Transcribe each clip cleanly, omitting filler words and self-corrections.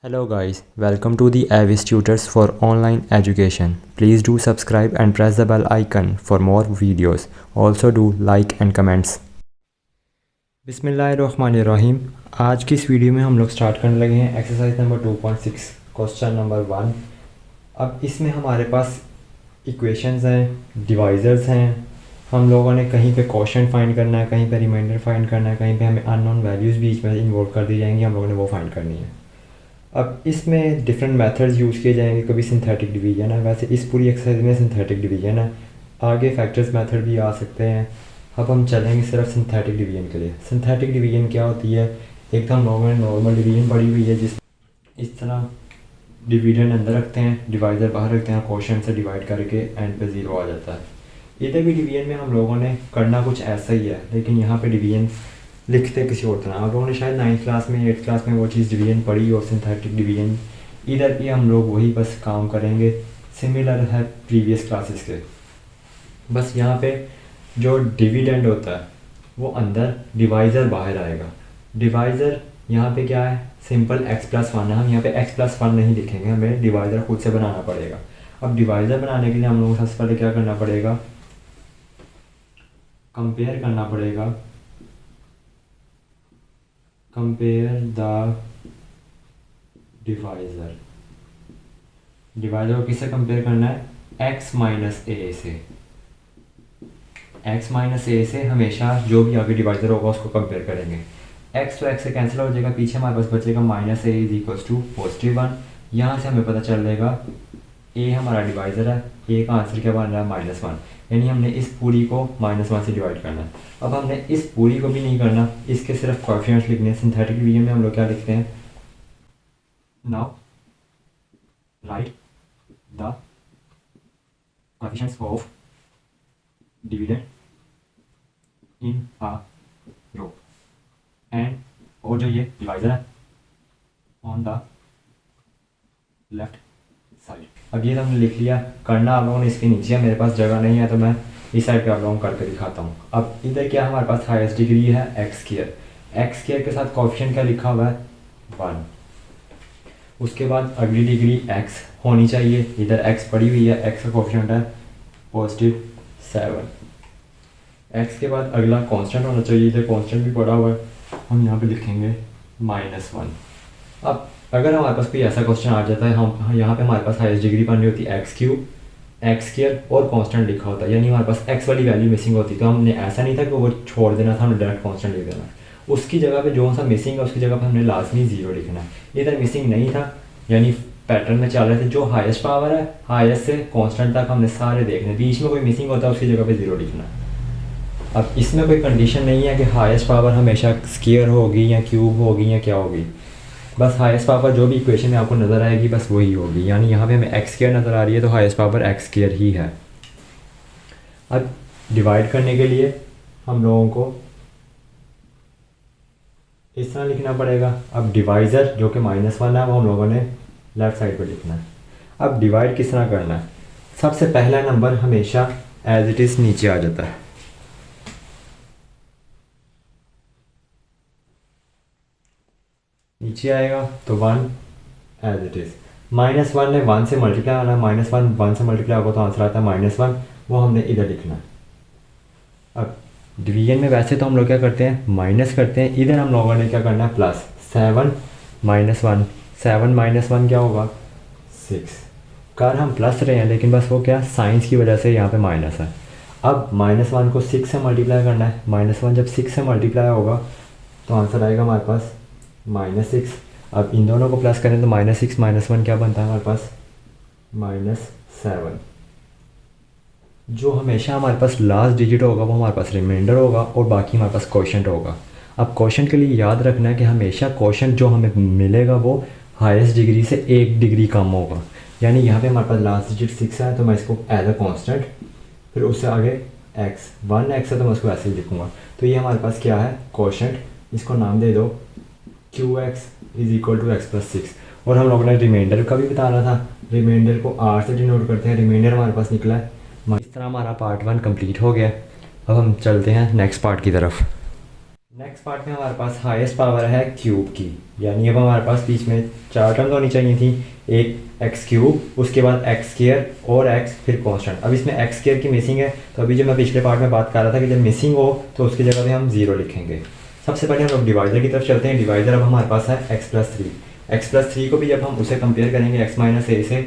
Hello guys, welcome to the Avis Tutors for Online Education. Please do subscribe and press the bell icon for more videos. Also do like and comments. बिस्मिल्लाहिर्रहमानिर्रहीम। आज की इस video में हम लोग start करने लगे हैं एक्सरसाइज नंबर 2.6 क्वेश्चन नंबर 1। अब इसमें हमारे पास इक्वेशंस हैं, डिवाइजर्स हैं। हम लोगों ने कहीं पे क्वोशंट फाइंड करना है, कहीं पे रिमाइंडर फाइंड करना है, कहीं पे हमें अननोन वैल्यूज़ बीच में इन्वॉल्व कर दी जाएंगी, हम लोगों ने वो फाइंड करनी है। अब इसमें डिफरेंट मेथड्स यूज़ किए जाएंगे। कभी सिंथेटिक डिवीजन है, वैसे इस पूरी एक्सरसाइज में सिंथेटिक डिवीजन है, आगे फैक्टर्स मेथड भी आ सकते हैं। अब हम चलेंगे सिर्फ सिंथेटिक डिवीजन के लिए। सिंथेटिक डिवीजन क्या होती है? एक तो हम लोगों ने नॉर्मल डिवीजन पढ़ी हुई है, जिस इस तरह डिवीजन अंदर रखते हैं, डिवाइज़र बाहर रखते हैं, क्वोशंट से डिवाइड करके एंड पे ज़ीरो आ जाता है। इधर भी डिवीजन में हम लोगों ने करना कुछ ऐसा ही है, लेकिन यहाँ पे डिवीजन लिखते किसी और तरह। आप लोगों ने शायद 9th क्लास में 8th क्लास में वो चीज़ डिवीजन पढ़ी और सिंथेटिक डिवीजन। इधर भी हम लोग वही बस काम करेंगे, सिमिलर है प्रीवियस क्लासेस के। बस यहाँ पे जो डिविडेंड होता है वो अंदर, डिवाइज़र बाहर आएगा। डिवाइज़र यहाँ पे क्या है? सिंपल x+1 है। हम यहाँ पे x+1 नहीं लिखेंगे, हमें डिवाइज़र खुद से बनाना पड़ेगा। अब डिवाइज़र बनाने के लिए हम लोगों को सबसे पहले क्या करना पड़ेगा? कंपेयर करना पड़ेगा। Compare the divisor. डिवाइज़र को किससे कंपेयर करना है? x माइनस ए से। x माइनस ए से हमेशा जो भी आगे डिवाइज़र होगा उसको कंपेयर करेंगे। x तो x से कैंसिल हो जाएगा, पीछे हमारे पास बचेगा minus A is equals to +1। यहाँ से हमें पता चल जाएगा a हमारा डिवाइज़र है, a का आंसर क्या बन रहा है? -1। यानी हमने इस पूरी को -1 से डिवाइड करना है। अब हमने इस पूरी को भी नहीं करना, इसके सिर्फ कोएफिशिएंट्स लिखने हैं। सिंथेटिक डिवीजन में हम लोग क्या लिखते हैं? Now write the coefficients of dividend in a row and, और जो ये डिवाइज़र है ऑन द लेफ्ट साइड। अब ये तो हमने लिख लिया। करना आप लोगों ने इसके नीचे है, मेरे पास जगह नहीं है तो मैं इस साइड पे आप लोगों को करके दिखाता हूँ। अब इधर क्या हमारे पास हाईएस्ट डिग्री है? एक्स स्क्वायर के साथ कोएफिशिएंट क्या लिखा हुआ है? 1। उसके बाद अगली डिग्री x होनी चाहिए। इधर x पड़ी हुई है, x का कोएफिशिएंट है +7। x के बाद अगला कांस्टेंट होना चाहिए, इधर कांस्टेंट भी पड़ा हुआ है, हम यहाँ पे लिखेंगे -1। अब अगर हमारे पास कोई ऐसा क्वेश्चन आ जाता है, हम यहाँ पे हमारे पास हाईएस्ट डिग्री बन रही होती है x स्क्वायर और कांस्टेंट लिखा होता है, यानी हमारे पास x वाली वैल्यू मिसिंग होती। तो हमने ऐसा नहीं था कि वो छोड़ देना था, हमने डायरेक्ट कांस्टेंट लिख देना। उसकी जगह पे जो सा मिसिंग है उसकी जगह पे हमने लाजमी 0 लिखना है। इधर मिसिंग नहीं था, यानी पैटर्न में चल रहे थे। जो हाईएस्ट पावर है, हाईएस्ट से कांस्टेंट तक हमने सारे देखने, बीच में कोई मिसिंग होता है उसकी जगह पे 0 लिखना है। अब इसमें कोई कंडीशन नहीं है कि हाईएस्ट पावर हमेशा स्क्वायर होगी या क्यूब होगी या क्या होगी। बस हाईएस्ट पावर जो भी इक्वेशन में आपको नज़र आएगी बस वही होगी। यानी यहाँ पे हमें x स्क्वायर नज़र आ रही है तो हाईएस्ट पावर x स्क्वायर ही है। अब डिवाइड करने के लिए हम लोगों को इस तरह लिखना पड़ेगा। अब डिवाइज़र जो कि -1 है वो हम लोगों ने लेफ़्ट साइड पर लिखना है। अब डिवाइड किस तरह करना है? सबसे पहला नंबर हमेशा एज इट इज़ नीचे आ जाता है। नीचे आएगा तो 1 एज इट इज़। -1 ने 1 से मल्टीप्लाई होना है, -1 1 से मल्टीप्लाई होगा तो आंसर आता है -1, वो हमने इधर लिखना है। अब डिवीजन में वैसे तो हम लोग क्या करते हैं? माइनस करते हैं। इधर हम लोगों ने क्या करना है? प्लस। 7 -1, 7 -1 क्या होगा? 6। कर हम प्लस रहे हैं लेकिन बस वो क्या, साइंस की वजह से यहाँ पे माइनस है। अब -1 को 6 से मल्टीप्लाई करना है। -1 जब 6 से मल्टीप्लाई होगा तो आंसर आएगा हमारे पास -6। अब इन दोनों को प्लस करें तो -6 -1 क्या बनता है हमारे पास? -7। जो हमेशा हमारे पास लास्ट डिजिट होगा वो हमारे पास रिमाइंडर होगा और बाकी हमारे पास क्वोशंट होगा। अब क्वोशंट के लिए याद रखना है कि हमेशा क्वोशंट जो हमें मिलेगा वो हाईएस्ट डिग्री से 1 डिग्री कम होगा। यानी यहाँ पे हमारे पास लास्ट डिजिट 6 है तो मैं इसको एज अ कॉन्स्टेंट, फिर उससे आगे x 1x है तो मैं उसको ऐसे ही लिखूँगा। तो ये हमारे पास क्या है? क्वोशंट। इसको नाम दे दो QX is equal to x+6। और हम लोगों ने रिमाइंडर का भी बताना था, रिमाइंडर को r से डिनोट करते हैं। रिमाइंडर हमारे पास निकला है। इस तरह हमारा पार्ट 1 कंप्लीट हो गया। अब हम चलते हैं नेक्स्ट पार्ट की तरफ। नेक्स्ट पार्ट में हमारे पास हाईएस्ट पावर है क्यूब की, यानी अब हमारे पास बीच में चार टर्म्स होनी चाहिए थी, एक एक्स क्यूब, उसके बाद एक्स स्क्वायर और एक्स फिर कांस्टेंट। अब इसमें एक्स स्क्वायर की मिसिंग है, तो अभी जो मैं पिछले पार्ट में बात कर रहा था कि जब मिसिंग हो तो उसकी जगह पे हम 0 लिखेंगे। सबसे पहले हम लोग डिवाइजर की तरफ चलते हैं। डिवाइजर अब हमारे पास है x+3। x+3 को भी जब हम उसे कंपेयर करेंगे x माइनस ए से,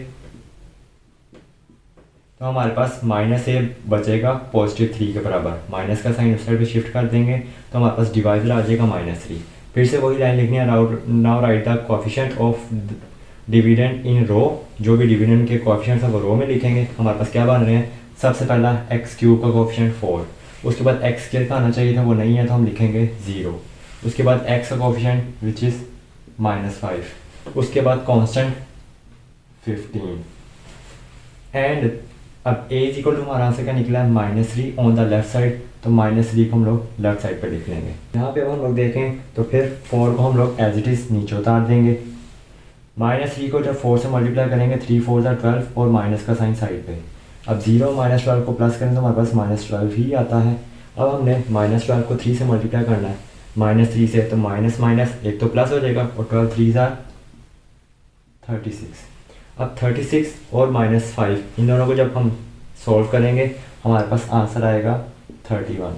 तो हमारे पास माइनस ए बचेगा +3 के बराबर। माइनस का साइन उस साइड पे शिफ्ट कर देंगे तो हमारे पास डिवाइजर आ जाएगा -3। फिर से वही लाइन लिखनी है, now write the coefficient of dividend in row. जो भी डिविडेंड के कोफिशिएंट्स हैं वो रो में लिखेंगे। हमारे पास क्या बन रहे हैं, सबसे पहला एक्स क्यूब का कोफिशिएंट 4, उसके बाद एक्स स्क्वायर का आना चाहिए था, वो नहीं है तो हम लिखेंगे 0। उसके बाद एक्स का कोफिशिएंट विच इज़ -5, उसके बाद कांस्टेंट 15 एंड अब a इज इक्वल टू हमारा आंसर क्या निकला है -3 ऑन द लेफ्ट साइड, तो -3 को हम लोग लेफ्ट साइड पे लिख लेंगे। यहाँ पे अब हम लोग देखें तो फिर 4 को हम लोग एज इट इज़ नीचे उतार देंगे। -3 को जब 4 से मल्टीप्लाई करेंगे 3 4 12 और माइनस का साइन साइड पे। अब 0 -12 को प्लस करें तो हमारे पास -12 ही आता है। अब हमने -12 को 3 से मल्टीप्लाई करना है, -3 से, तो माइनस माइनस एक तो प्लस हो जाएगा और 12 3 36। अब 36 और -5 इन दोनों को जब हम सॉल्व करेंगे हमारे पास आंसर आएगा 31।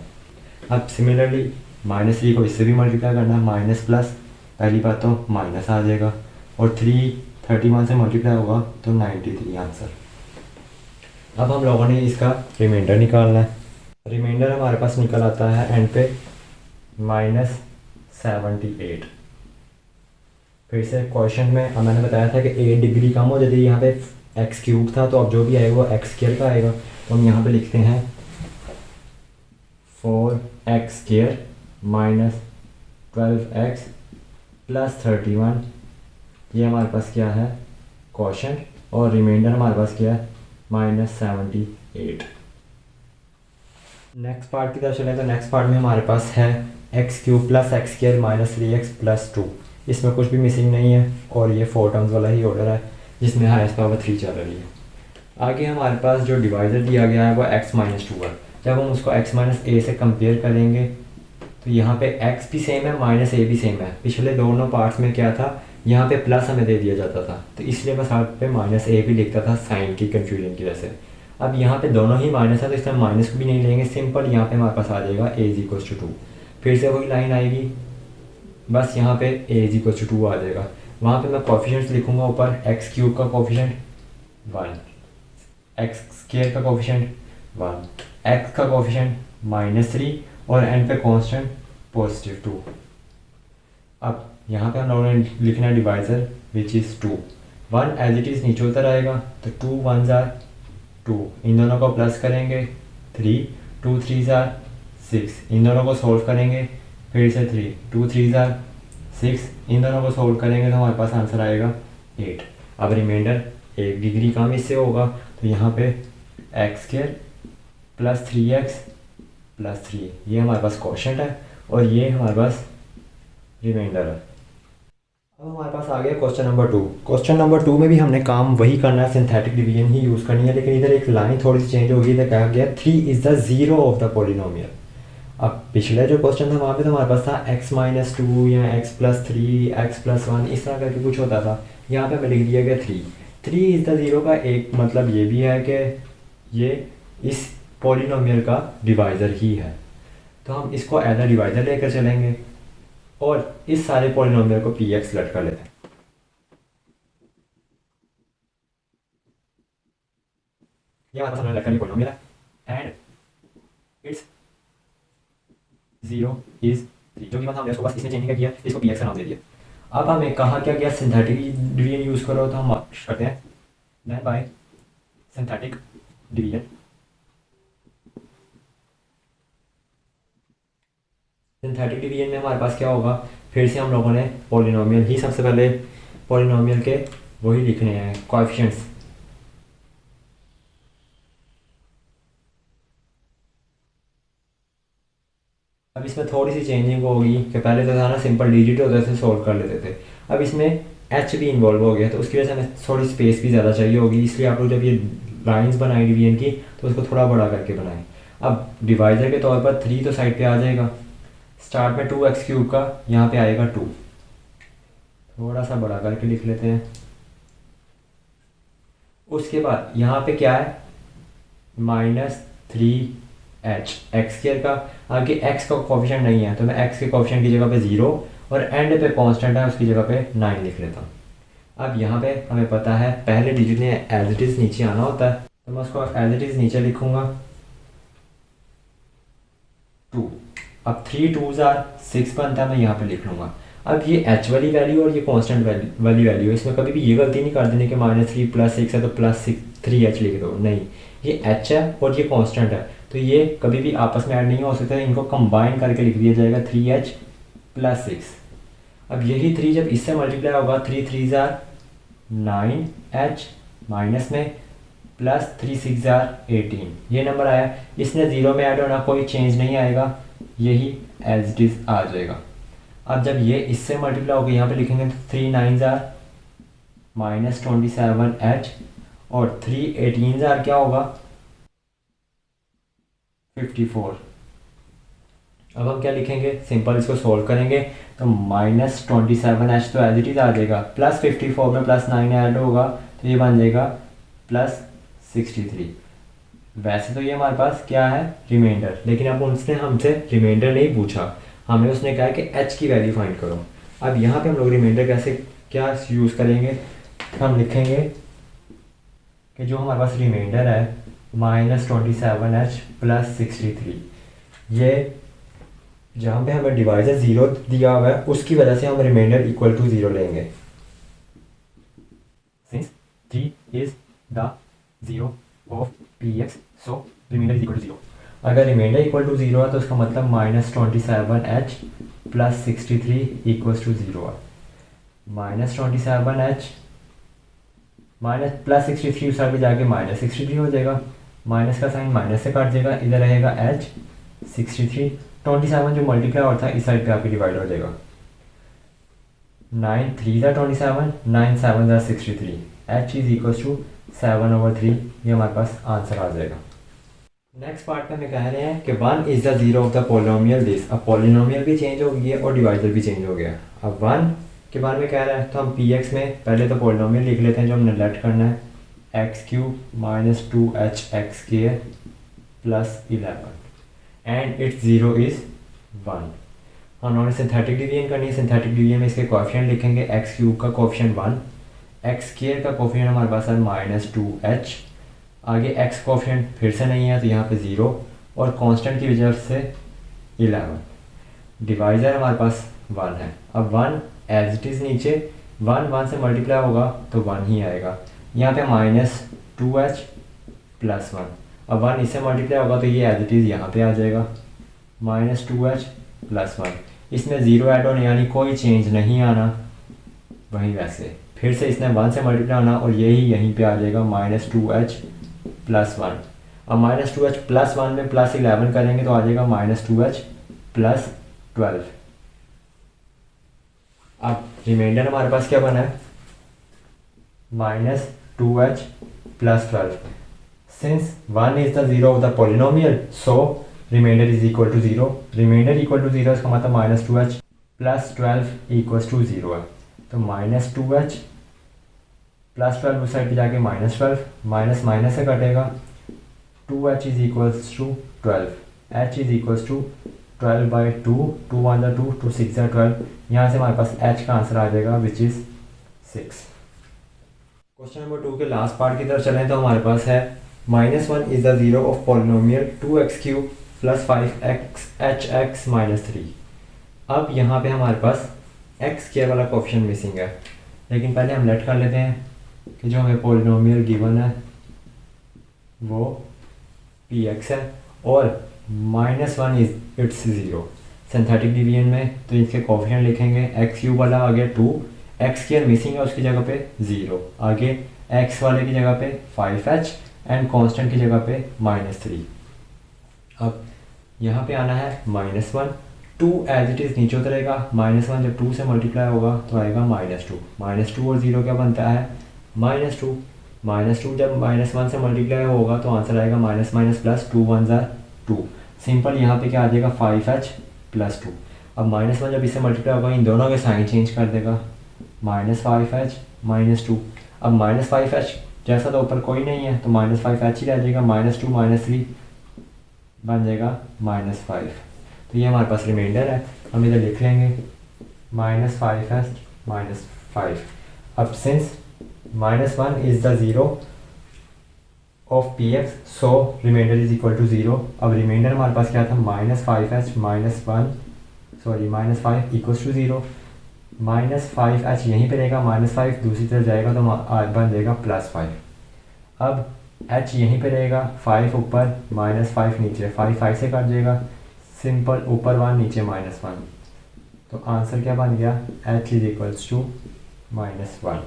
अब सिमिलरली -3 को इससे भी मल्टीप्लाई करना है, माइनस प्लस, पहली बात तो माइनस आ जाएगा और 31 से मल्टीप्लाई होगा तो 93 आंसर। अब हम लोगों ने इसका रिमाइंडर निकालना है। रिमाइंडर हमारे पास निकल आता है एंड पे -78। फिर से क्वेश्चन में मैंने बताया था कि 8 डिग्री कम हो जाती है, यहाँ पे एक्स क्यूब था तो अब जो भी आएगा वो एक्स स्क्वायर का आएगा। तो हम यहाँ पे लिखते हैं 4x² -12x + 31। ये हमारे पास क्या है, क्वेश्चन, और रिमाइंडर हमारे पास क्या है, -78। नेक्स्ट पार्ट की तरफ चलें तो नेक्स्ट पार्ट में हमारे पास है x³ + x² -3x + 2। इसमें कुछ भी मिसिंग नहीं है और ये 4 टर्म्स वाला ही ऑर्डर है जिसमें हाईएस्ट पावर 3 चल रही है। आगे हमारे पास जो डिवाइजर दिया गया है वो x - 2 है। जब हम उसको x - a से कंपेयर करेंगे तो यहाँ पे x भी सेम है, -a भी सेम है। पिछले दोनों पार्ट्स में क्या था, यहाँ पे प्लस हमें दे दिया जाता था तो इसलिए मैं साथ पे -a भी लिखता था साइन की कन्फ्यूजन की वजह से। अब यहाँ पे दोनों ही माइनस है तो इसमें माइनस को भी नहीं लेंगे, सिंपल यहाँ पे हमारे पास आ जाएगा a = 2। फिर से वही लाइन आएगी, बस यहाँ पे a = 2 आ जाएगा। वहाँ पे मैं कोफिशिएंट्स लिखूँगा ऊपर, x³ का कोफिशिएंट 1, x² का कोफिशिएंट 1, x का कोफिशिएंट -3 और एंड पे कांस्टेंट +2। अब यहाँ पे हम लोगों ने लिखना है divisor which is 2। 1 as it is नीचे उतर आएगा तो 2 1 2, इन दोनों को प्लस करेंगे 3, 2 3 6, इन दोनों को सोल्व करेंगे फिर से 3, 2 3 6, इन दोनों को सोल्व करेंगे तो हमारे पास आंसर आएगा 8। अब रिमाइंडर 1 डिग्री कम इससे होगा तो यहाँ पे x² + 3x + 3, ये हमारे पास क्वोशंट है और ये हमारे पास रिमाइंडर है। अब हमारे पास आ गया क्वेश्चन नंबर 2। क्वेश्चन नंबर 2 में भी हमने काम वही करना है, सिंथेटिक डिवीजन ही यूज़ करनी है, लेकिन इधर एक लाइन थोड़ी सी चेंज होगी। इधर कहा गया 3 is the zero of the polynomial. अब पिछले जो क्वेश्चन था वहाँ पे तो हमारे पास था x - 2 या x + 3, x + 1, इस तरह करके कुछ होता था। यहाँ पे हमें लिख दिया गया 3 इज़ द ज़ीरो का एक मतलब ये भी है कि ये इस पॉलिनोमियल का डिवाइज़र ही है, तो हम इसको एज अ डिवाइज़र लेकर चलेंगे और इस सारे पॉलिनोमियल को px लट कर लेते हैं। ये हमारे पास लट करने पॉलिनोमियल है एंड इट्स 0 इज 3। जो कि मतलब हमने उसको बस इसने चेंज किया, इसको px का नाम दे दिया। अब हमें कहा क्या गया, सिंथेटिक डिवीजन यूज़ करो, तो हम करते हैं then by synthetic division. Synthetic division में हमारे पास क्या होगा, फिर से हम लोगों ने पॉलिनोमियल ही सबसे पहले पॉलिनोमियल के वही लिखने हैं कोएफिशिएंट्स। अब इसमें थोड़ी सी चेंजिंग होगी कि पहले तो था ना सिंपल डिजिट होते थे, सॉल्व कर लेते थे। अब इसमें एच भी इन्वॉल्व हो गया तो उसकी वजह से हमें थोड़ी स्पेस भी ज़्यादा चाहिए होगी, इसलिए आप लोग जब ये लाइंस बनाए डिवीजन की तो उसको थोड़ा बड़ा करके बनाएं। अब डिवाइजर के तौर पर 3 तो साइड पे आ जाएगा, स्टार्ट में 2x³ का यहाँ पे आएगा 2, थोड़ा सा बड़ा करके लिख लेते हैं। उसके बाद यहाँ पे क्या है, -3h एक्स स्क्वायर का। आगे x का कोफिशिएंट नहीं है तो मैं x के कोफिशिएंट की जगह पे 0 और एंड पे कांस्टेंट है उसकी जगह पे 9 लिख लेता हूँ। अब यहाँ पे हमें पता है पहले डिजिट ने एज इट इज़ नीचे आना होता है, तो मैं उसको एज इट इज़ नीचे लिखूंगा 2। अब 3 2s आर 6 बनता है, मैं यहाँ पे लिख लूँगा। अब ये h वाली वैल्यू और ये कांस्टेंट वाली वैल्यू है, इसमें कभी भी ये गलती नहीं कर देनी कि -3 + 6 है तो +3h लिख दो, नहीं, ये h है और ये कांस्टेंट है तो ये कभी भी आपस में ऐड नहीं हो सकता, इनको कंबाइन करके लिख दिया जाएगा 3h + 6। अब यही 3 जब इससे मल्टीप्लाई होगा 3 3s आर 9h माइनस में +3 6 आर 18, ये नंबर आया। इसने 0 में ऐड होना, कोई चेंज नहीं आएगा, यही एज इट इज़ आ जाएगा। अब जब ये इससे मल्टीप्लाई होगा यहाँ पे लिखेंगे तो 3 9s आर -27h और 3 18s आर क्या होगा 54। अब हम क्या लिखेंगे, सिंपल इसको सोल्व करेंगे तो -27h तो एज इट इज़ आ जाएगा, +54 में +9 ऐड होगा तो ये बन जाएगा +63। वैसे तो ये हमारे पास क्या है रिमाइंडर, लेकिन अब उसने हमसे रिमाइंडर नहीं पूछा, हमें उसने कहा कि h की वैल्यू फाइंड करो। अब यहाँ पे हम लोग रिमाइंडर कैसे क्या यूज़ करेंगे, हम लिखेंगे कि जो हमारे पास रिमाइंडर है -27h + 63, ये जहाँ पे हमें डिवाइजर 0 दिया हुआ है उसकी वजह से हम रिमाइंडर इक्वल टू 0 लेंगे। Since 3 is the 0 of px, so remainder is equal to 0। अगर रिमाइंडर इक्वल टू 0 है तो उसका मतलब -27h + 63 इक्वल्स टू 0 है। -27h +63 उस साइड पे जाके -63 हो जाएगा, माइनस का साइन माइनस से काट जाएगा, इधर रहेगा h 63, 27 जो मल्टीप्लाई होता है इस साइड पे आके डिवाइड हो जाएगा। 9 3 27, 9 7 63, h इज इक्वल टू 7/3, ये हमारे पास आंसर आ जाएगा। नेक्स्ट पार्ट में कह रहे हैं कि 1 is the 0 of the polynomial this. अब पोलिनोमियल भी चेंज हो गई है और डिवाइजर भी चेंज हो गया। अब 1 के बारे में कह रहा है तो हम px में पहले तो पोलिनोमियल लिख लेते हैं जो हमने लेट करना है, x³ - 2hx² + 11 and it's 0 is 1। हमने सिंथेटिक डिवीजन करनी है, सिंथेटिक डिवीजन में इसके कोएफिशिएंट लिखेंगे, x³ का कोएफिशिएंट 1, x² का कोएफिशिएंट हमारे पास है -2h, आगे x कोएफिशिएंट फिर से नहीं है तो यहाँ पे 0 और कांस्टेंट की वजह से 11, डिवाइजर हमारे पास 1 है। अब 1 एज इट इज़ नीचे 1 1 से मल्टीप्लाई होगा तो 1 ही आएगा, यहाँ पे -2h + 1, अब 1 इससे मल्टीप्लाई होगा तो ये एज इट इज़ यहाँ पे आ जाएगा -2h + 1, इसमें 0 ऐड होने यानी कोई चेंज नहीं आना, वहीं वैसे फिर से इसने 1 से मल्टीप्लाई होना और यही यहीं पे आ जाएगा -2h + 1। अब -2h + 1 में +11 करेंगे तो आ जाएगा -2h + 12। अब रिमाइंडर हमारे पास क्या बना है -2h + 12। Since 1 is the 0 of the polynomial so remainder is equal to 0। Remainder equal to 0 इसका मतलब -2h + 12 इक्वल्स टू 0 है, तो -2h + 12 उस साइड पे जाके -12, माइनस माइनस से कटेगा, 2h is equals to 12, h is equals to 12/2, 2 1 2, 2 6 12, यहाँ से हमारे पास h का आंसर आ जाएगा विच इज़ 6। क्वेश्चन नंबर 2 के लास्ट पार्ट की तरफ चलें तो हमारे पास है -1 is the 0 of polynomial 2x³ + 5hx - 3। अब यहाँ पे हमारे पास x² वाला कोएफिशिएंट मिसिंग है, लेकिन पहले हम लेट कर लेते हैं कि जो हमें पॉलिनोमियल गिवन है वो px है और -1 इज इट्स 0। सिंथेटिक डिवीजन में तो इसके कोएफिशिएंट लिखेंगे, x³ वाला आ गया 2, x² मिसिंग है उसकी जगह पे 0, आगे x वाले की जगह पे 5h एंड कांस्टेंट की जगह पे -3। अब यहाँ पे आना है -1, 2 एज इट इज़ नीचे उतरेगा, -1 जब 2 से मल्टीप्लाई होगा तो आएगा -2, -2 और 0 क्या बनता है -2, -2 जब -1 से मल्टीप्लाई होगा तो आंसर आएगा -+ 2 1 2। सिंपल यहाँ पे क्या आ जाएगा 5h + 2। अब -1 जब इससे मल्टीप्लाई होगा इन दोनों के साइन चेंज कर देगा, -5h -2। अब -5h जैसा तो ऊपर कोई नहीं है तो -5h ही रह जाएगा, -2 -3 बन जाएगा -5। तो ये हमारे पास रिमाइंडर है, हम इधर लिख लेंगे -5h -5। अब since -1 is the zero of P X, so remainder is equal to zero. अब रिमाइंडर हमारे पास क्या था, -5h -5 equals to zero. -5h यहीं पे रहेगा, -5 दूसरी तरफ जाएगा तो बन जाएगा +5। अब h यहीं पे रहेगा, 5 ऊपर -5 नीचे, 5 से कट जाएगा, सिंपल ऊपर 1 नीचे -1। तो आंसर क्या बन गया, h इज इक्वल्स टू -1।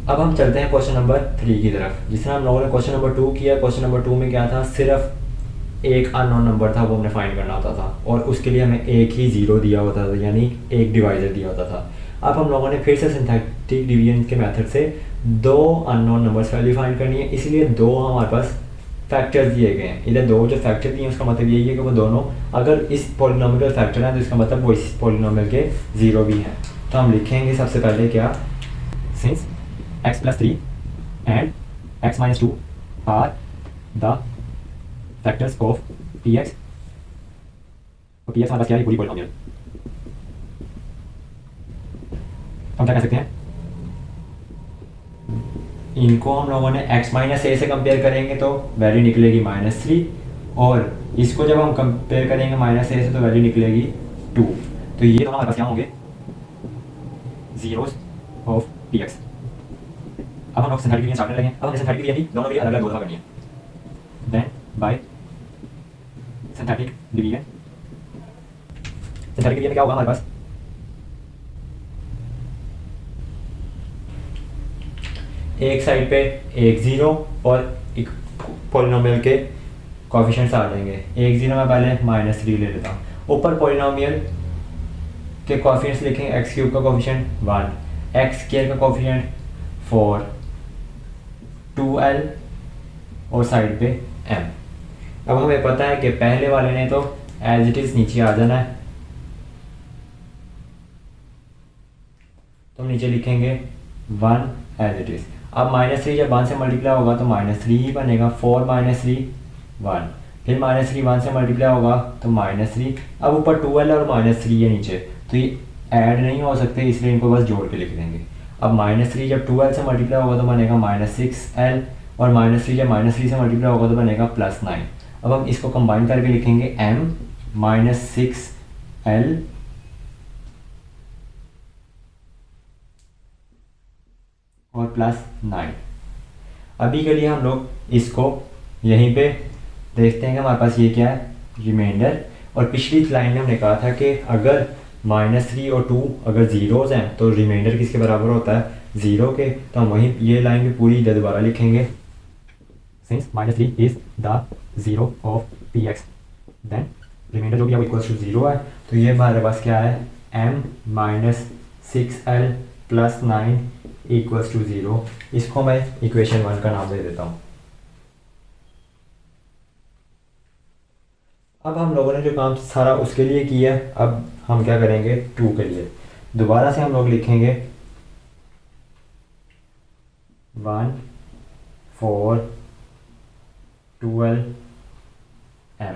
अब हम चलते हैं क्वेश्चन नंबर 3 की तरफ। जिस तरह हम लोगों ने क्वेश्चन नंबर 2 किया, क्वेश्चन नंबर 2 में क्या था, सिर्फ एक अननोन नंबर था, वो हमने फाइंड करना होता था और उसके लिए हमें एक ही ज़ीरो दिया होता था, यानी एक डिवाइज़र दिया होता था। अब हम लोगों ने फिर से सिंथेटिक डिवीजन के मेथड से दो अननोन नंबर्स वैल्यू फाइंड करनी है, इसलिए दो हमारे पास फैक्टर्स दिए गए हैं। इधर दो जो फैक्टर दिए हैं उसका मतलब यही है कि वो दोनों अगर इस पॉलिनोमियल फैक्टर हैं तो इसका मतलब वो इस पॉलिनोमियल के ज़ीरो भी हैं। तो हम लिखेंगे सबसे पहले क्या, since x + 3 and x - 2 are the factors of px, और px हमारे पास क्या है, पूरी पॉलिनोमियल। हम क्या कह सकते हैं, इनको हम लोगों ने x - a से कंपेयर करेंगे तो वैल्यू निकलेगी -3, और इसको जब हम कंपेयर करेंगे -a से तो वैल्यू निकलेगी 2। तो ये दोनों हमारे पास क्या होंगे, जीरोस ऑफ px। अब हम लोग सिंथेटिक डिवीजन स्टार्ट करने लगे। अब हमने सिंथेटिक डिवीजन भी दोनों के लिए अलग अलग दो दफा करनी है। Then by synthetic division, synthetic division में क्या होगा हमारे पास, एक साइड पे एक ज़ीरो और एक पॉलिनोमियल के कोएफिशिएंट्स आ जाएंगे। एक ज़ीरो में पहले -3 ले लेता हूँ, ऊपर पॉलिनोमियल के कोएफिशिएंट्स लिखेंगे, x³ का कोएफिशिएंट 1, x² का कोएफिशिएंट 4, 2l और साइड पे m। अब हमें पता है कि पहले वाले ने तो एज इट इज़ नीचे आ जाना है, तो हम नीचे लिखेंगे 1 एज इट इज़। अब -3 जब 1 से मल्टीप्लाई होगा तो -3 ही बनेगा, 4 - 3 1, फिर -3 1 से मल्टीप्लाई होगा तो -3। अब ऊपर 2l और -3 है नीचे, तो ये ऐड नहीं हो सकते, इसलिए इनको बस जोड़ के लिख देंगे। अब -3 जब 2l से मल्टीप्लाई होगा तो बनेगा -6l, और -3 जब -3 से मल्टीप्लाई होगा तो बनेगा +9। अब हम इसको कंबाइन करके लिखेंगे m - 6l और +9। अभी के लिए हम लोग इसको यहीं पे देखते हैं कि हमारे पास ये क्या है, रिमाइंडर। और पिछली लाइन में हमने कहा था कि अगर -3 और 2 अगर ज़ीरोज़ हैं तो रिमाइंडर किसके बराबर होता है, ज़ीरो के। तो हम वहीं ये लाइन भी पूरी इधर दोबारा लिखेंगे, since -3 is the zero of px, then remainder जो भी है वो इक्वल्स टू ज़ीरो है। तो ये हमारे पास क्या है, m - 6l + 9 equals to zero. इसको मैं इक्वेशन 1 का नाम दे देता हूँ। अब हम लोगों ने जो काम सारा उसके लिए किया, अब हम क्या करेंगे 2 के लिए। दोबारा से हम लोग लिखेंगे 1 4 12 m।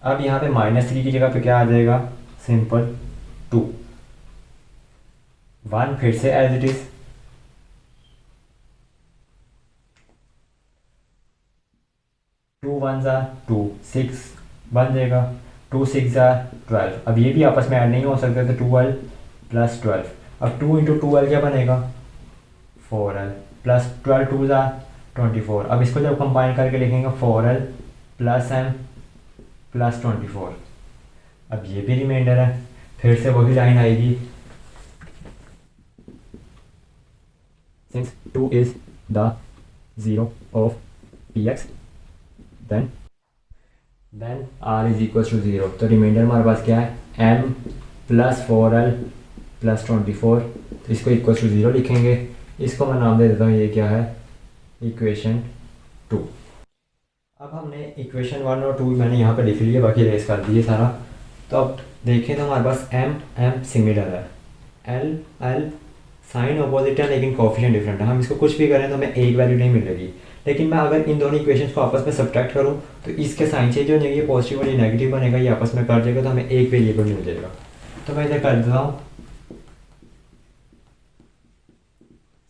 अब यहाँ पे -3 की जगह पे क्या आ जाएगा, सिंपल 2, 1 फिर से एज इट इज़, 2 1 ज़ा 2, 6 बन जाएगा, 2 6 ज़ा 12। अब ये भी आपस में ऐड नहीं हो सकते, तो 2l + 12। अब 2 × 2l क्या बनेगा, 4l + 12 2 ज़ा 24। अब इसको जब कंबाइन करके लिखेंगे 4l + m + 24। अब ये भी रिमाइंडर है, फिर से वही लाइन आएगी, since 2 is the zero of px, then r is equals to 0। तो रिमाइंडर हमारे पास क्या है, m + 4l + 24। तो इसको इक्वल्स टू 0 लिखेंगे। इसको मैं नाम दे देता हूँ, ये क्या है, इक्वेशन 2। अब हमने इक्वेशन 1 और 2 मैंने यहाँ पे लिख लिया, बाकी रेस कर दिए सारा। तो अब देखें तो हमारे पास एम एम सिमिलर है, एल एल साइन अपोजिट है लेकिन कोफिशिएंट डिफरेंट है। हम इसको कुछ भी करें तो हमें एक वैल्यू नहीं मिलेगी। लेकिन मैं अगर इन दोनों इक्वेशंस को आपस में सब्ट्रैक्ट करूँ तो इसके साइन चेंज हो जाएंगे, ये पॉजिटिव और ये नेगेटिव बनेगा, ये आपस में कट जाएगा तो हमें एक वेरिएबल मिल जाएगा। तो मैं इधर कर देता हूँ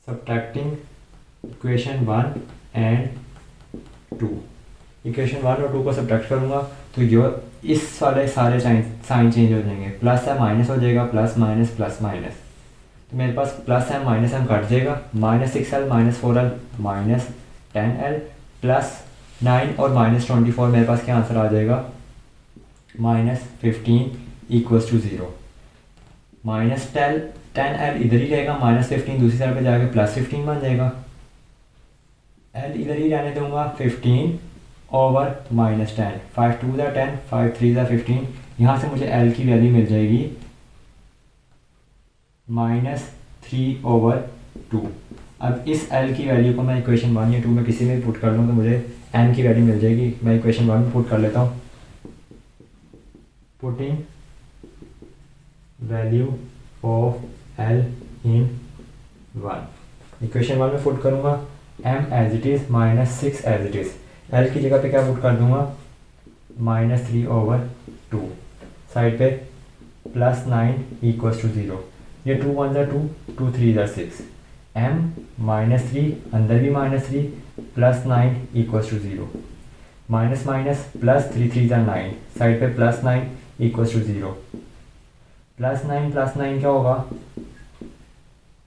सब्ट्रैक्टिंग इक्वेशन 1 एंड 2। इक्वेशन 1 और 2 को सब्ट्रैक्ट करूँगा तो जो इस वाले सारे साइन चेंज हो जाएंगे, प्लस है माइनस हो जाएगा, प्लस माइनस। तो मेरे पास plus M minus M cut जाएगा, -6l -4l -10l +9 और -24 मेरे पास क्या आंसर आ जाएगा, -15 = 0। -10l इधर ही रहेगा, -15 दूसरी साइड पे जाके +15 बन जाएगा। l इधर ही रहने दूंगा, 15 ओवर -10, 5 2 10, 5 3 15। यहाँ से मुझे l की वैल्यू मिल जाएगी -3/2। अब इस l की वैल्यू को मैं इक्वेशन 1 या 2 में किसी में पुट कर लूँ तो मुझे n की वैल्यू मिल जाएगी। मैं इक्वेशन 1 में पुट कर लेता हूँ, putting value of l in 1। Equation 1 में पुट करूँगा m as it is -6 as it is, l की जगह पे क्या पुट कर दूँगा, -3/2, साइड पे +9 = 0। ये 2 1 2, 2 3 6, m -3 अंदर भी -3 +9 = 0, माइनस माइनस +3 3 9, साइड पे +9 = 0, +9 क्या होगा,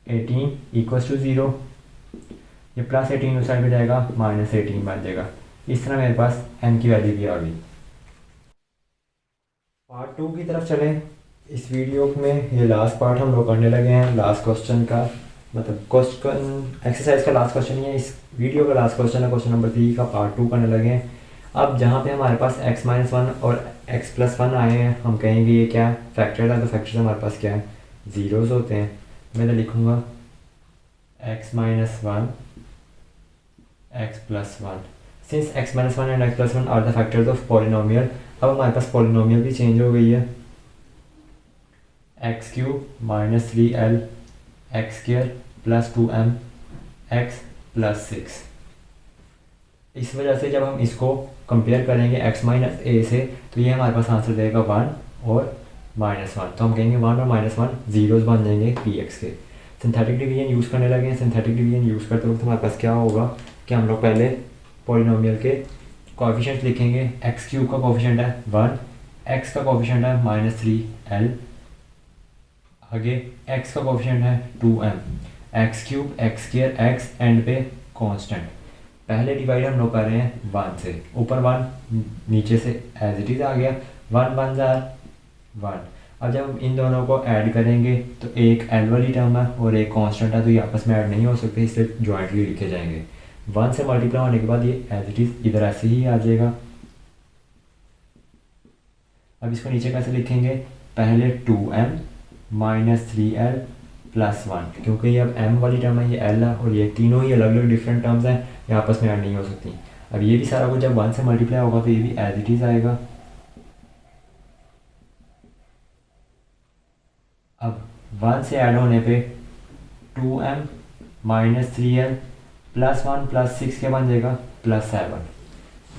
18 = 0। ये +18 उस साइड पे जाएगा, -18 बन जाएगा। इस तरह मेरे पास m की वैल्यू भी आ गई। पार्ट 2 की तरफ चलें। इस वीडियो में ये लास्ट पार्ट हम लोग करने लगे हैं, लास्ट क्वेश्चन का, मतलब क्वेश्चन एक्सरसाइज का लास्ट क्वेश्चन, ये इस वीडियो का लास्ट क्वेश्चन है, क्वेश्चन नंबर 3 का पार्ट 2 करने लगे हैं। अब जहाँ पे हमारे पास x-1 और x+1 आए हैं, हम कहेंगे ये क्या है, फैक्टर है, तो फैक्टर हमारे पास क्या है, ज़ीरोज़ होते हैं। मैं तो लिखूँगा x-1 x+1, since x-1 and x+1 are the factors of polynomial. अब हमारे पास पॉलिनोमियल भी चेंज हो गई है, x³ -3l x² +2m x +6। इस वजह से जब हम इसको कंपेयर करेंगे x - a से तो ये हमारे पास आंसर देगा 1 और -1। तो हम कहेंगे 1 और -1 ज़ीरोज़ बन जाएंगे px के। सिंथेटिक डिवीजन यूज़ करने लगे हैं। सिंथेटिक डिवीजन यूज़ करते वक्त हमारे पास क्या होगा कि हम लोग पहले पॉलिनोमियल के कोएफिशिएंट्स लिखेंगे। x³ का कोएफिशिएंट है 1, x का कोएफिशिएंट है -3l, आगे x का कोएफिशिएंट है 2m, x³ x² x and पे कांस्टेंट। पहले डिवाइड हम लोग कर रहे हैं 1 से, ऊपर 1 नीचे से एज इट इज़ आ गया, 1 1 1। अब जब हम इन दोनों को ऐड करेंगे तो एक एल वाली टर्म है और एक कांस्टेंट है, तो ये आपस में ऐड नहीं हो सकते, इसलिए जॉइंटली लिखे जाएंगे। 1 से मल्टीप्लाई होने के बाद ये एज इट इज़ इधर ऐसे ही आ जाएगा। अब इसको नीचे कैसे लिखेंगे, पहले 2m -3l +1, क्योंकि ये अब m वाली टर्म है, ये l है और ये तीनों ही अलग अलग डिफरेंट टर्म्स हैं, ये आपस में ऐड नहीं हो सकती। अब ये भी सारा कुछ जब 1 से मल्टीप्लाई होगा तो ये भी एज इट इज़ आएगा। अब 1 से ऐड होने पे 2m -3l +1 +6 के बन जाएगा +7।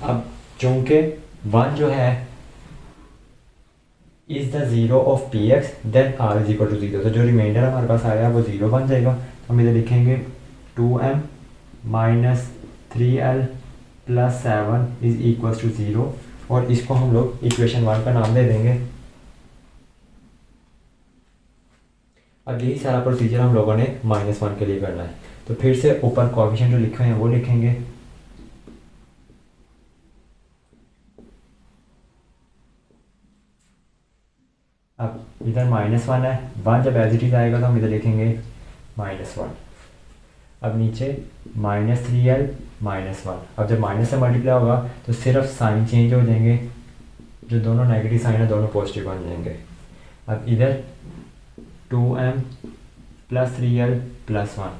अब चूँकि 1 जो है is the zero of px then r = 0, तो जो रिमाइंडर हमारे पास आया वो 0 बन जाएगा। तो हम इधर लिखेंगे 2m -3l +7 = 0 और इसको हम लोग इक्वेशन 1 का नाम दे देंगे। अब यही सारा प्रोसीजर हम लोगों ने -1 के लिए करना है। तो फिर से ऊपर कोएफिशिएंट जो लिखे हैं वो लिखेंगे, अब इधर -1 है, 1 जब एज इट इज़ आएगा तो हम इधर लिखेंगे -1। अब नीचे -3l -1, अब जब माइनस से मल्टीप्लाई होगा तो सिर्फ साइन चेंज हो जाएंगे, जो दोनों नेगेटिव साइन है दोनों पॉजिटिव बन जाएंगे। अब इधर 2m +3l +1,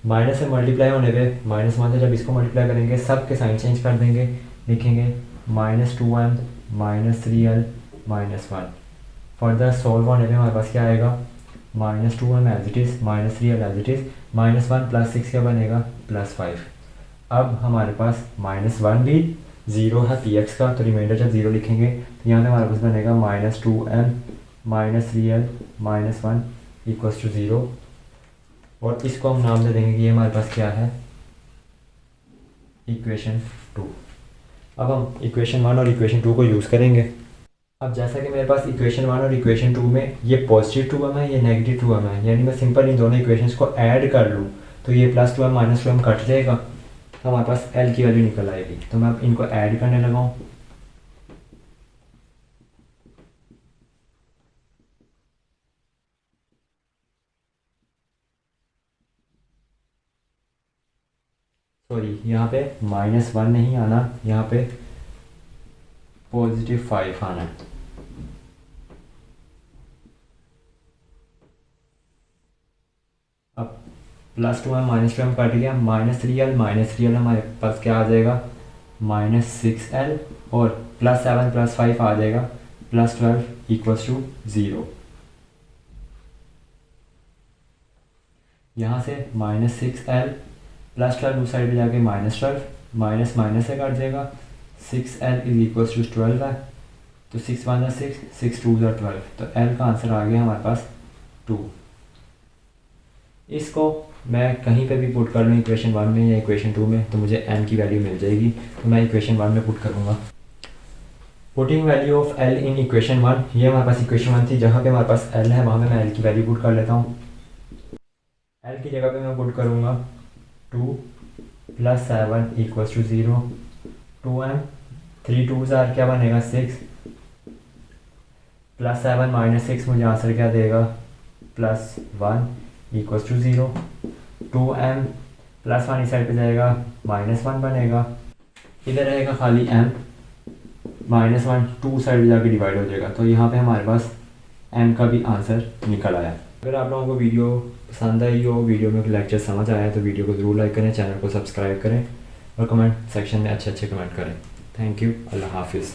माइनस से मल्टीप्लाई होने पे -1 से जब इसको मल्टीप्लाई करेंगे सब के साइन चेंज कर देंगे, लिखेंगे -2m -3l -1। फर्दर सॉल्व होने पे हमारे पास क्या आएगा, -2m as it is, -3l as it is, -1 + 6 क्या बनेगा, +5। अब हमारे पास -1 भी ज़ीरो है पी एक्स का, तो रिमाइंडर जब ज़ीरो लिखेंगे तो यहाँ पे हमारे पास बनेगा -2m -3l -1 = 0। और इसको हम नाम दे देंगे कि ये हमारे पास क्या है, इक्वेशन 2। अब हम इक्वेशन 1 और इक्वेशन 2 को यूज़ करेंगे। अब जैसा कि मेरे पास इक्वेशन 1 और इक्वेशन 2 में ये पॉजिटिव 2m है, ये नेगेटिव 2m है, यानी मैं सिंपल इन दोनों इक्वेशंस को ऐड कर लूँ तो ये +2m -2m कट जाएगा, तो हमारे पास l की वैल्यू निकल आएगी। तो मैं अब इनको ऐड करने लगा हूँ। सॉरी, यहाँ पे -1 नहीं आना, यहाँ पे +5 आना है। अब +2m -2m कट गया, -3l हमारे पास क्या आ जाएगा, -6l, और +7 + 5 आ जाएगा, +12 = 0। यहाँ से -6l +12 उस साइड पे जाके -12, माइनस माइनस से कट जाएगा, 6l = 12 है, तो 6 × 6, 6 × 2 = 12, तो l का आंसर आ गया हमारे पास 2। इसको मैं कहीं पे भी पुट कर लूँ इक्वेशन 1 में या इक्वेशन 2 में, तो मुझे m की वैल्यू मिल जाएगी, तो मैं इक्वेशन 1 में पुट करूँगा। Putting value of l in equation 1, ये हमारे पास इक्वेशन 1 थी, जहाँ पे हमारे पास l है वहाँ पे मैं l की वैल्यू पुट कर लेता हूँ। l की जगह पे मैं पुट करूँगा 2 + 7 = 0, 2m, 3 2s are क्या बनेगा, 6, +7 - 6 मुझे आंसर क्या देगा, +1 = 0, 2m +1 इस साइड पे जाएगा, -1 बनेगा, इधर रहेगा खाली m, -1 2 साइड पे जाके डिवाइड हो जाएगा, तो यहाँ पे हमारे पास m का भी आंसर निकल आया। अगर आप लोगों को वीडियो पसंद आई हो, वीडियो में लेक्चर समझ आया, तो वीडियो को ज़रूर लाइक करें, चैनल को सब्सक्राइब करें और कमेंट सेक्शन में अच्छे अच्छे कमेंट करें। थैंक यू, अल्लाह हाफिज़।